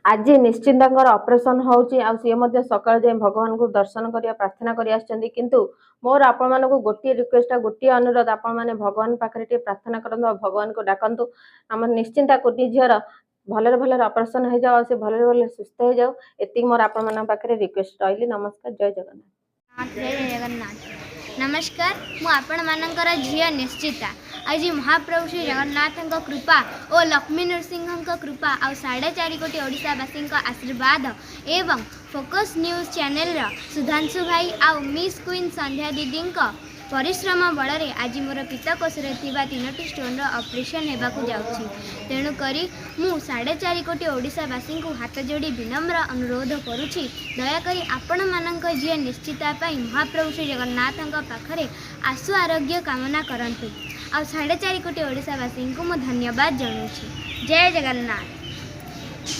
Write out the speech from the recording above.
आज निश्चिंतर ऑपरेशन होची आ सी मध्य सकाळ जाए भगवान को दर्शन करिया प्रार्थना करि आछंती किंतु मोर आपण मानक गोटे रिक्वेस्ट गोटे अनुरोध आपण माने भगवान पाखरे टे प्रार्थना करन भगवान को डाकंतु हम निश्चिंता कोटी झियर भले भले ऑपरेशन हो जाओ से भले भले सुस्थ हो जाओ एति मोर आपण मान पाखरे रिक्वेस्ट रही नमस्कार जय जगन्नाथ। जय जगन्नाथ नमस्कार मु आपण मानकर झिया निश्चिता आज महाप्रभु श्री जगन्नाथ कृपा और लक्ष्मी नृसिंह कृपा आ 4.5 कोटी ओडिशावासी आशीर्वाद एवं फोकस न्यूज चैनल सुधांशु भाई आ मिस क्वीन संध्या दीदी परिश्रम बल आज मोर पित्तकोशरे 3टी स्टोन ऑपरेशन होगा जाऊँगी तेणुक मु 4.5 कोटी ओडिशावासी को हाथ जोड़ी विनम्र अनुरोध करुँची दयाकोरी आपण मानक झील निश्चितापी महाप्रभु श्री जगन्नाथ पाखरे आशु आरोग्य कामना करंतु आ 4.5 कोटी ओडिशावासी को मु धन्यवाद जनाऊँ। जय जगन्नाथ।